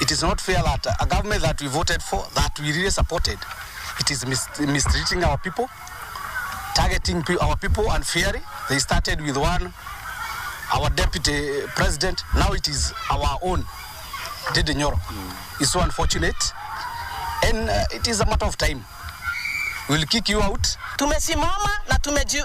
It is not fair that a government that we voted for, that we really supported, it is mistreating our people, targeting our people unfairly. They started with one, our deputy president. Now it is our own, Ndindi Nyoro. It's so unfortunate. And it is a matter of time. We'll kick you out. Tumesimama na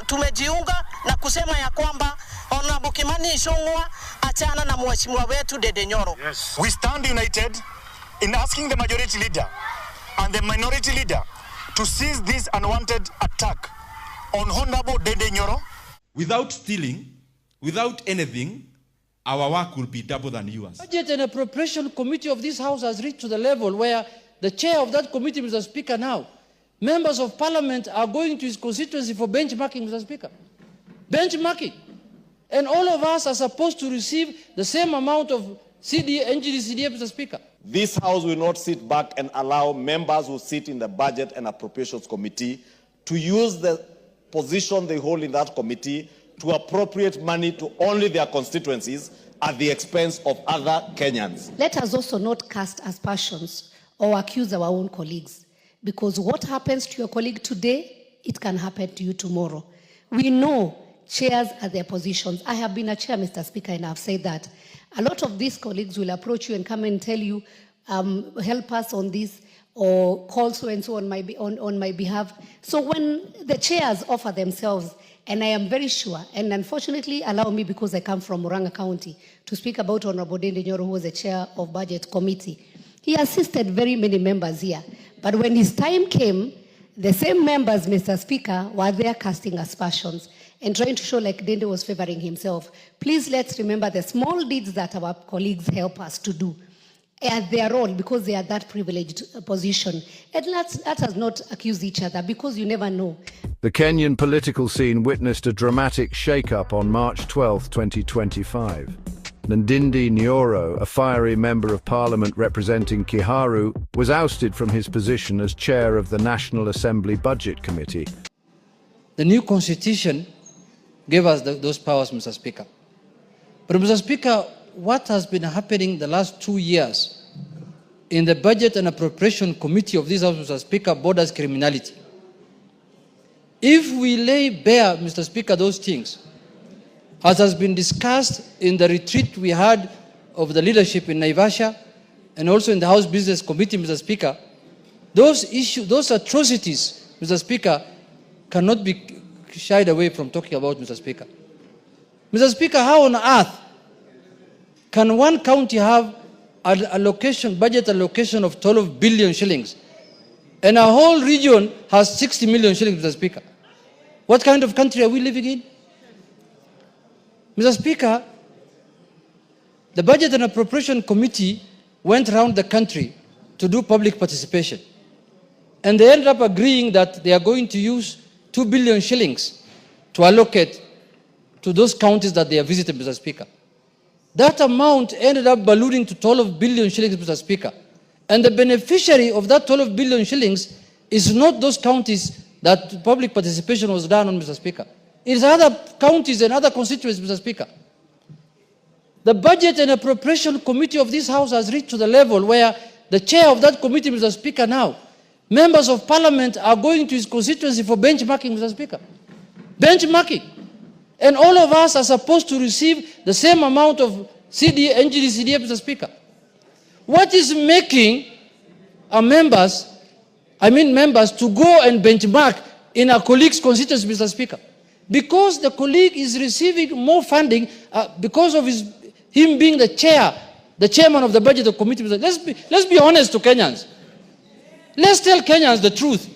tumejiunga na kusema ya kwamba Honorable Kimani Ichung'wah achana na mheshimiwa wetu Ndindi Nyoro. Yes. We stand united in asking the majority leader and the minority leader to cease this unwanted attack on Honorable Ndindi Nyoro. Without stealing, without anything, our work will be double than yours. Budget and Appropriation Committee of this House has reached to the level where the chair of that committee, Mr. Speaker, now, members of parliament are going to his constituency for benchmarking, Mr. Speaker. Benchmarking. And all of us are supposed to receive the same amount of NGD-CDF, Mr. Speaker. This House will not sit back and allow members who sit in the Budget and Appropriations Committee to use the position they hold in that committee to appropriate money to only their constituencies at the expense of other Kenyans. Let us also not cast aspersions or accuse our own colleagues, because what happens to your colleague today, it can happen to you tomorrow. We know chairs are their positions. I have been a chair, Mr. Speaker, and I've said that. A lot of these colleagues will approach you and come and tell you, help us on this, or call so and so on my behalf. So when the chairs offer themselves, and I am very sure, and unfortunately allow me, because I come from Murang'a County, to speak about Honorable Ndindi Nyoro, who was the chair of Budget Committee. He assisted very many members here. But when his time came, the same members, Mr. Speaker, were there casting aspersions and trying to show like Ndindi was favoring himself. Please let's remember the small deeds that our colleagues help us to do at their own, because they are that privileged position. And let us not accuse each other, because you never know. The Kenyan political scene witnessed a dramatic shake-up on March 12, 2025. Ndindi Nyoro, a fiery member of parliament representing Kiharu, was ousted from his position as chair of the National Assembly Budget Committee. The new constitution gave us those powers, Mr. Speaker. But Mr. Speaker, what has been happening the last 2 years in the Budget and Appropriation Committee of this House, Mr. Speaker, borders criminality. If we lay bare, Mr. Speaker, those things, as has been discussed in the retreat we had of the leadership in Naivasha and also in the House Business Committee, Mr. Speaker, those issues, those atrocities, Mr. Speaker, cannot be shied away from talking about, Mr. Speaker. Mr. Speaker, how on earth can one county have an allocation, budget allocation of 12 billion shillings and a whole region has 60 million shillings, Mr. Speaker? What kind of country are we living in? Mr. Speaker, the Budget and Appropriation Committee went around the country to do public participation. And they ended up agreeing that they are going to use 2 billion shillings to allocate to those counties that they have visited, Mr. Speaker. That amount ended up ballooning to 12 billion shillings, Mr. Speaker. And the beneficiary of that 12 billion shillings is not those counties that public participation was done on, Mr. Speaker. It is other counties and other constituencies, Mr. Speaker. The Budget and Appropriation Committee of this House has reached to the level where the chair of that committee, Mr. Speaker, now, members of parliament are going to his constituency for benchmarking, Mr. Speaker. Benchmarking. And all of us are supposed to receive the same amount of NGD-CDF, Mr. Speaker. What is making our members to go and benchmark in a colleague's constituency, Mr. Speaker? Because the colleague is receiving more funding because of him being the chairman of the budget committee. Let's be honest to Kenyans. Let's tell Kenyans the truth,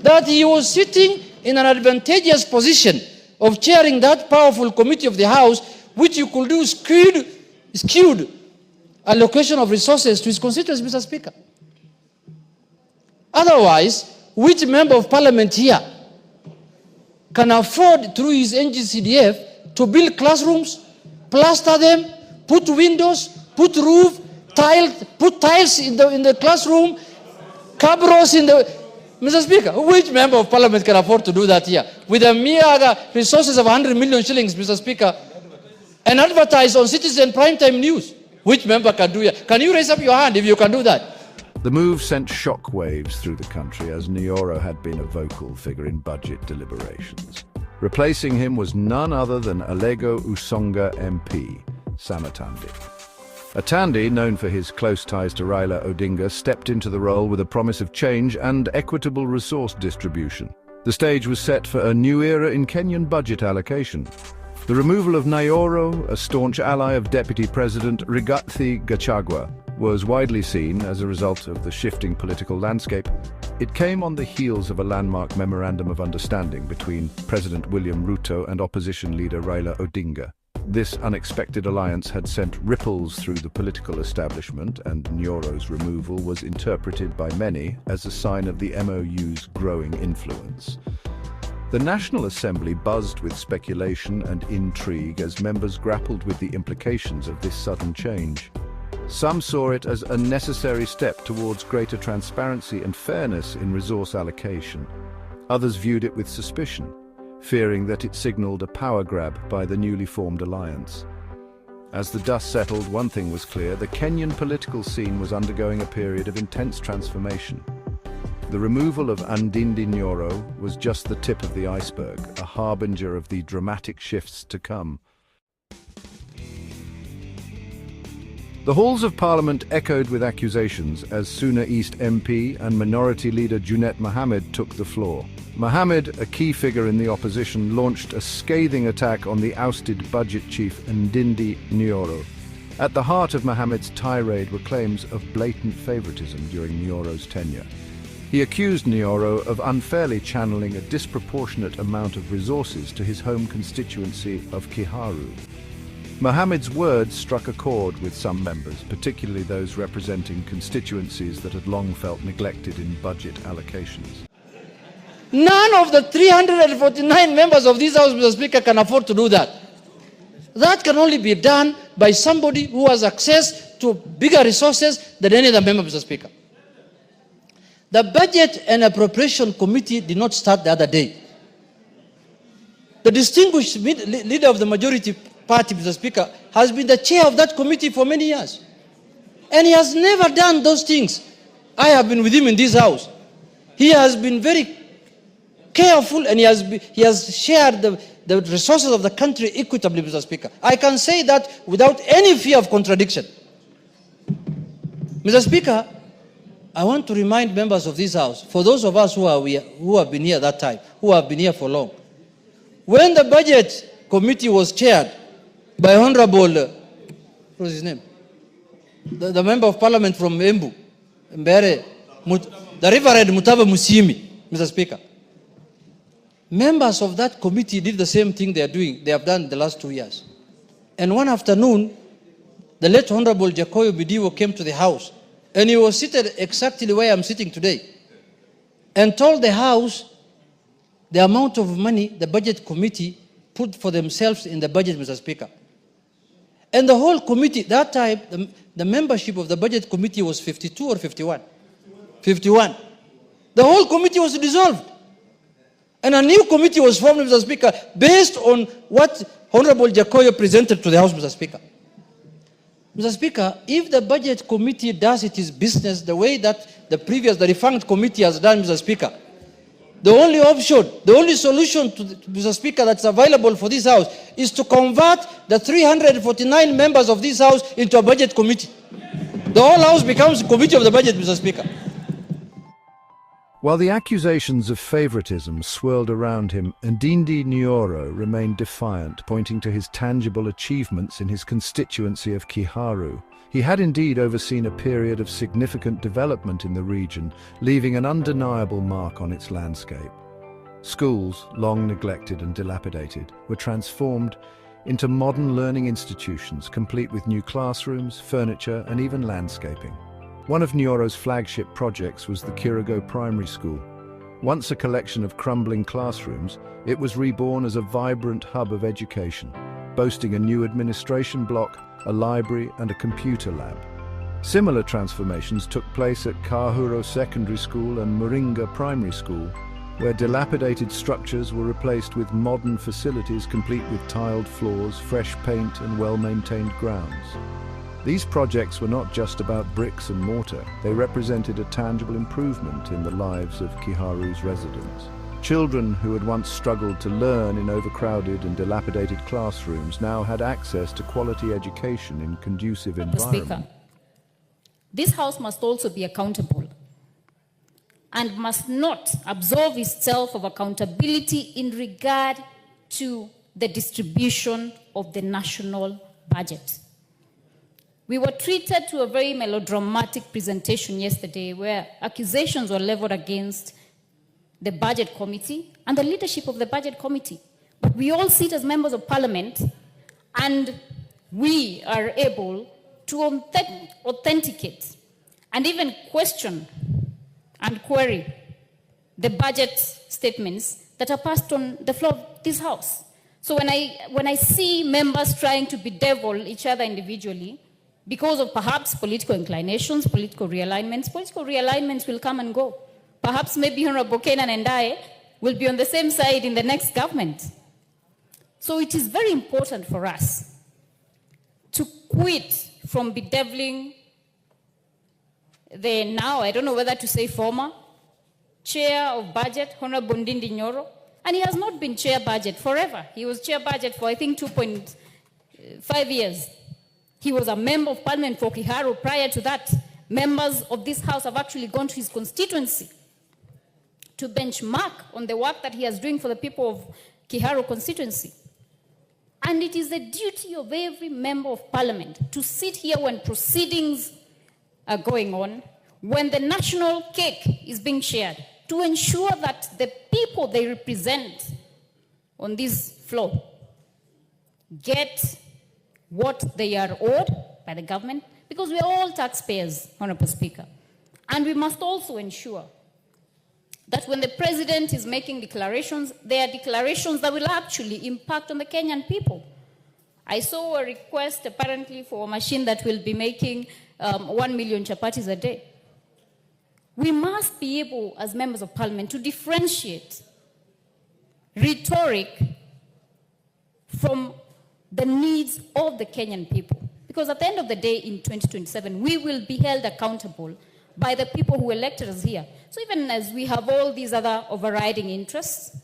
that he was sitting in an advantageous position of chairing that powerful committee of the House, which you could do skewed allocation of resources to his constituents, Mr. Speaker. Otherwise, which member of parliament here can afford, through his NGCDF, to build classrooms, plaster them, put windows, put roof, put tiles in the classroom, cabros in the... Mr. Speaker, which member of parliament can afford to do that here? With a mere resources of 100 million shillings, Mr. Speaker, and advertise on Citizen primetime news. Which member can do it? Can you raise up your hand if you can do that? The move sent shockwaves through the country as Nyoro had been a vocal figure in budget deliberations. Replacing him was none other than Alego Usonga MP, Samatandi. Atandi, known for his close ties to Raila Odinga, stepped into the role with a promise of change and equitable resource distribution. The stage was set for a new era in Kenyan budget allocation. The removal of Nyoro, a staunch ally of Deputy President Rigathi Gachagua, was widely seen as a result of the shifting political landscape. It came on the heels of a landmark memorandum of understanding between President William Ruto and opposition leader Raila Odinga. This unexpected alliance had sent ripples through the political establishment, and Nyoro's removal was interpreted by many as a sign of the MOU's growing influence. The National Assembly buzzed with speculation and intrigue as members grappled with the implications of this sudden change. Some saw it as a necessary step towards greater transparency and fairness in resource allocation. Others viewed it with suspicion, fearing that it signaled a power grab by the newly formed alliance. As the dust settled, one thing was clear: the Kenyan political scene was undergoing a period of intense transformation. The removal of Ndindi Nyoro was just the tip of the iceberg, a harbinger of the dramatic shifts to come. The halls of Parliament echoed with accusations as Suna East MP and Minority Leader Junet Mohammed took the floor. Mohammed, a key figure in the opposition, launched a scathing attack on the ousted budget chief Ndindi Nyoro. At the heart of Mohammed's tirade were claims of blatant favoritism during Nyoro's tenure. He accused Nyoro of unfairly channeling a disproportionate amount of resources to his home constituency of Kiharu. Mohammed's words struck a chord with some members, particularly those representing constituencies that had long felt neglected in budget allocations. None of the 349 members of this House, Mr. Speaker, can afford to do that. That can only be done by somebody who has access to bigger resources than any other member, Mr. Speaker. The Budget and Appropriation Committee did not start the other day. The distinguished leader of the majority party, Mr. Speaker, has been the chair of that committee for many years. And he has never done those things. I have been with him in this House. He has been very careful, and he has shared the resources of the country equitably, Mr. Speaker. I can say that without any fear of contradiction. Mr. Speaker, I want to remind members of this House, for those of us who have been here that time, who have been here for long, when the Budget Committee was chaired by Honorable, what was his name? The Member of Parliament from Embu, Mbere, the Reverend Mutaba Musimi, Mr. Speaker. Members of that committee did the same thing they have done in the last 2 years. And one afternoon, the late Honorable Jacoyo Bidiwo came to the House, and he was seated exactly where I'm sitting today, and told the House the amount of money the Budget Committee put for themselves in the budget, Mr. Speaker. And the whole committee, that time, the membership of the Budget Committee was 52 or 51? 51. The whole committee was dissolved. And a new committee was formed, Mr. Speaker, based on what Honorable Jacoyo presented to the House, Mr. Speaker. Mr. Speaker, if the Budget Committee does its business the way that the defunct committee has done, Mr. Speaker, the only option, the only solution, Mr. Speaker, that's available for this House is to convert the 349 members of this House into a Budget Committee. The whole House becomes a committee of the budget, Mr. Speaker. While the accusations of favoritism swirled around him, Ndindi Nyoro remained defiant, pointing to his tangible achievements in his constituency of Kiharu. He had indeed overseen a period of significant development in the region, leaving an undeniable mark on its landscape. Schools, long neglected and dilapidated, were transformed into modern learning institutions, complete with new classrooms, furniture, and even landscaping. One of Nyoro's flagship projects was the Kirigo Primary School. Once a collection of crumbling classrooms, it was reborn as a vibrant hub of education, boasting a new administration block, a library, and a computer lab. Similar transformations took place at Kahuro Secondary School and Moringa Primary School, where dilapidated structures were replaced with modern facilities complete with tiled floors, fresh paint, and well-maintained grounds. These projects were not just about bricks and mortar. They represented a tangible improvement in the lives of Kiharu's residents. Children who had once struggled to learn in overcrowded and dilapidated classrooms now had access to quality education in conducive environments. Speaker, this House must also be accountable and must not absolve itself of accountability in regard to the distribution of the national budget. We were treated to a very melodramatic presentation yesterday where accusations were leveled against the budget committee and the leadership of the budget committee. But we all sit as members of parliament and we are able to authenticate and even question and query the budget statements that are passed on the floor of this House. So when I see members trying to bedevil each other individually because of perhaps political inclinations, political realignments will come and go. Perhaps maybe Honorable Kenan and I will be on the same side in the next government. So it is very important for us to quit from bedeviling the now, I don't know whether to say former, chair of budget, Honorable Ndindi Nyoro, and he has not been chair budget forever. He was chair budget for, I think, 2.5 years. He was a member of parliament for Kiharu. Prior to that, members of this House have actually gone to his constituency to benchmark on the work that he is doing for the people of Kiharu constituency. And it is the duty of every member of parliament to sit here when proceedings are going on, when the national cake is being shared, to ensure that the people they represent on this floor get what they are owed by the government, because we are all taxpayers, Honorable Speaker. And we must also ensure that when the president is making declarations, they are declarations that will actually impact on the Kenyan people. I saw a request apparently for a machine that will be making 1 million chapatis a day. We must be able, as members of parliament, to differentiate rhetoric from the needs of the Kenyan people. Because at the end of the day, in 2027, we will be held accountable by the people who elected us here. So even as we have all these other overriding interests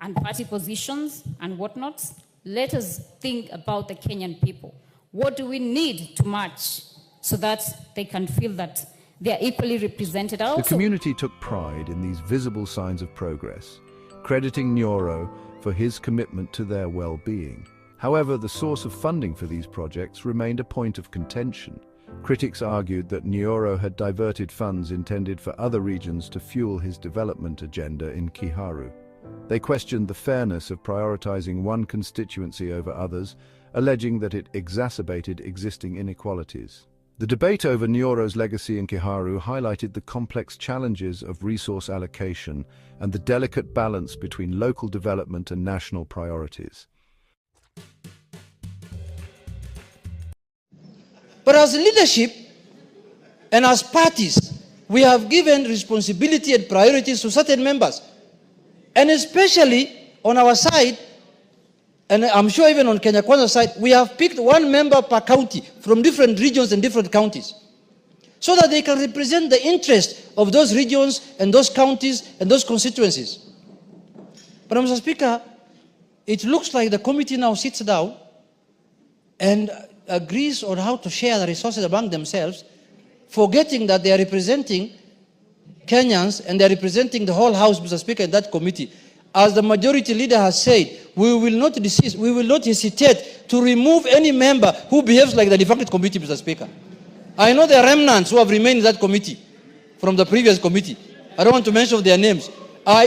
and party positions and whatnot, let us think about the Kenyan people. What do we need to match so that they can feel that they are equally represented? The community took pride in these visible signs of progress, crediting Nyoro for his commitment to their well-being. However, the source of funding for these projects remained a point of contention. Critics argued that Nyoro had diverted funds intended for other regions to fuel his development agenda in Kiharu. They questioned the fairness of prioritizing one constituency over others, alleging that it exacerbated existing inequalities. The debate over Nyoro's legacy in Kiharu highlighted the complex challenges of resource allocation and the delicate balance between local development and national priorities. But as leadership and as parties, we have given responsibility and priorities to certain members. And especially on our side, and I'm sure even on Kenya Kwanza's side, we have picked one member per county from different regions and different counties, so that they can represent the interest of those regions and those counties and those constituencies. But Mr. Speaker, it looks like the committee now sits down and agrees on how to share the resources among themselves, forgetting that they are representing Kenyans and they are representing the whole House, Mr. Speaker, in that committee. As the majority leader has said, we will not desist, we will not hesitate to remove any member who behaves like the defected committee, Mr. Speaker. I know there are remnants who have remained in that committee from the previous committee. I don't want to mention their names.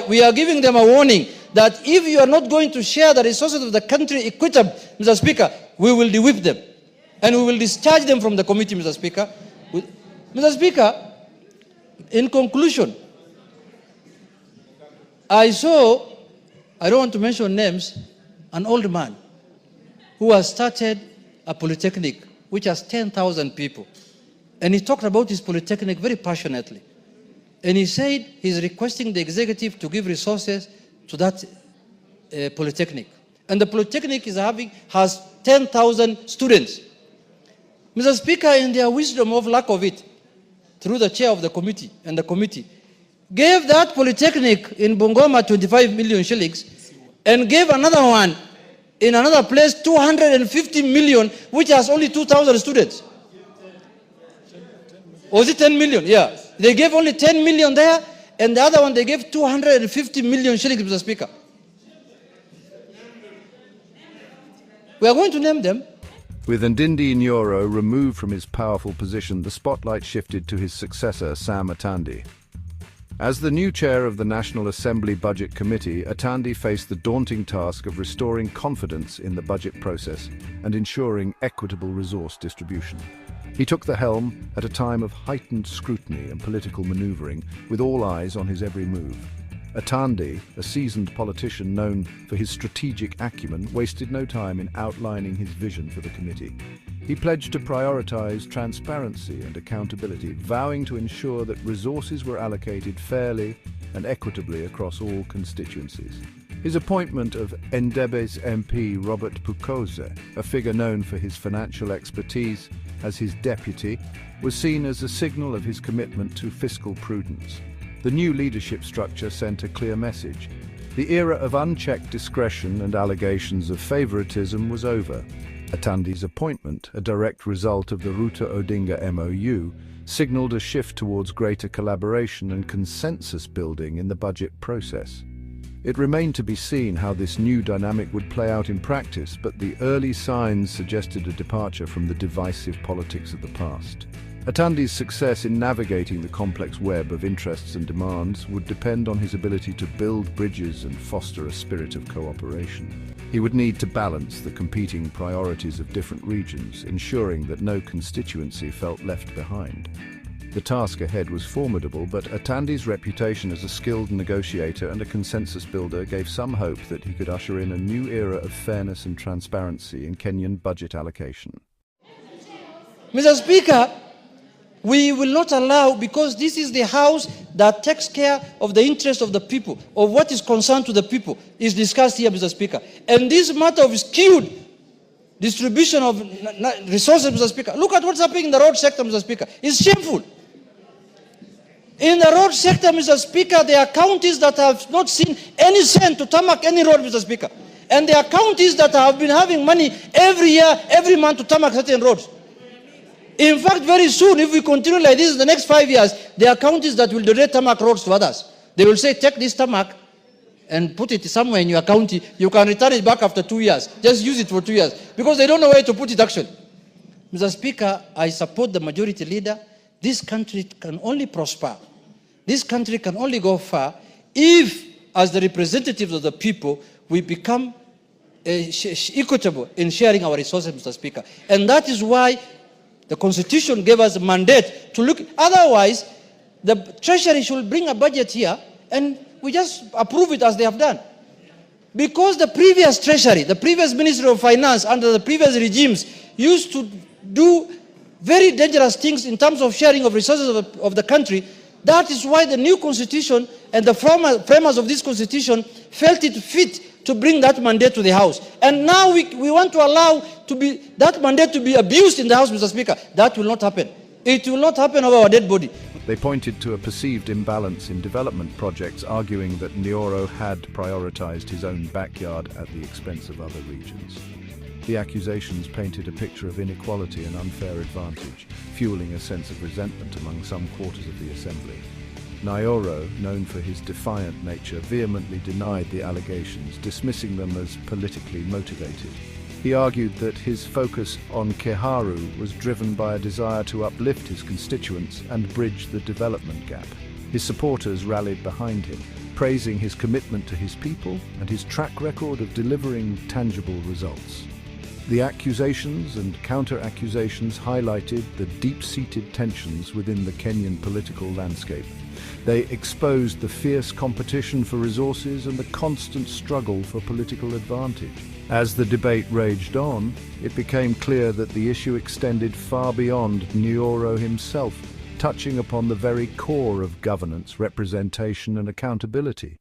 We are giving them a warning that if you are not going to share the resources of the country equitably, Mr. Speaker, we will de-whip them. And we will discharge them from the committee, Mr. Speaker. Mr. Speaker, in conclusion, I saw, I don't want to mention names, an old man who has started a polytechnic which has 10,000 people. And he talked about his polytechnic very passionately. And he said he's requesting the executive to give resources to that polytechnic. And the polytechnic has 10,000 students. Mr. Speaker, in their wisdom of lack of it, through the chair of the committee and the committee, gave that polytechnic in Bungoma 25 million shillings and gave another one in another place 250 million, which has only 2,000 students. Or was it 10 million? Yeah. They gave only 10 million there, and the other one they gave 250 million shillings, Mr. Speaker. We are going to name them. With Ndindi Nyoro removed from his powerful position, the spotlight shifted to his successor, Sam Atandi. As the new chair of the National Assembly Budget Committee, Atandi faced the daunting task of restoring confidence in the budget process and ensuring equitable resource distribution. He took the helm at a time of heightened scrutiny and political maneuvering, with all eyes on his every move. Atandi, a seasoned politician known for his strategic acumen, wasted no time in outlining his vision for the committee. He pledged to prioritize transparency and accountability, vowing to ensure that resources were allocated fairly and equitably across all constituencies. His appointment of Ndebe's MP Robert Pukoze, a figure known for his financial expertise, as his deputy, was seen as a signal of his commitment to fiscal prudence. The new leadership structure sent a clear message. The era of unchecked discretion and allegations of favoritism was over. Atandi's appointment, a direct result of the Ruto Odinga MOU, signaled a shift towards greater collaboration and consensus building in the budget process. It remained to be seen how this new dynamic would play out in practice, but the early signs suggested a departure from the divisive politics of the past. Atandi's success in navigating the complex web of interests and demands would depend on his ability to build bridges and foster a spirit of cooperation. He would need to balance the competing priorities of different regions, ensuring that no constituency felt left behind. The task ahead was formidable, but Atandi's reputation as a skilled negotiator and a consensus builder gave some hope that he could usher in a new era of fairness and transparency in Kenyan budget allocation. Mr. Speaker, we will not allow, because this is the house that takes care of the interest of the people, of what is concerned to the people, is discussed here, Mr. Speaker. And this matter of skewed distribution of resources, Mr. Speaker, look at what's happening in the road sector, Mr. Speaker. It's shameful. In the road sector, Mr. Speaker, there are counties that have not seen any cent to tarmac any road, Mr. Speaker. And there are counties that have been having money every year, every month to tarmac certain roads. In fact, very soon, if we continue like this in the next 5 years, there are counties that will donate tarmac roads to others. They will say, take this tarmac and put it somewhere in your county. You can return it back after 2 years. Just use it for 2 years. Because they don't know where to put it actually. Mr. Speaker, I support the majority leader. This country can only prosper. This country can only go far if, as the representatives of the people, we become equitable in sharing our resources, Mr. Speaker. And that is why the Constitution gave us a mandate to look. Otherwise, the Treasury should bring a budget here and we just approve it as they have done. Because the previous Treasury, the previous Ministry of Finance under the previous regimes used to do very dangerous things in terms of sharing of resources of the country. That is why the new Constitution and the framers of this Constitution felt it fit to bring that mandate to the House. And now we want to allow that mandate to be abused in the House, Mr. Speaker. That will not happen. It will not happen over our dead body. They pointed to a perceived imbalance in development projects, arguing that Nyoro had prioritized his own backyard at the expense of other regions. The accusations painted a picture of inequality and unfair advantage, fueling a sense of resentment among some quarters of the Assembly. Nyoro, known for his defiant nature, vehemently denied the allegations, dismissing them as politically motivated. He argued that his focus on Kiharu was driven by a desire to uplift his constituents and bridge the development gap. His supporters rallied behind him, praising his commitment to his people and his track record of delivering tangible results. The accusations and counter-accusations highlighted the deep-seated tensions within the Kenyan political landscape. They exposed the fierce competition for resources and the constant struggle for political advantage. As the debate raged on, it became clear that the issue extended far beyond Nyoro himself, touching upon the very core of governance, representation and accountability.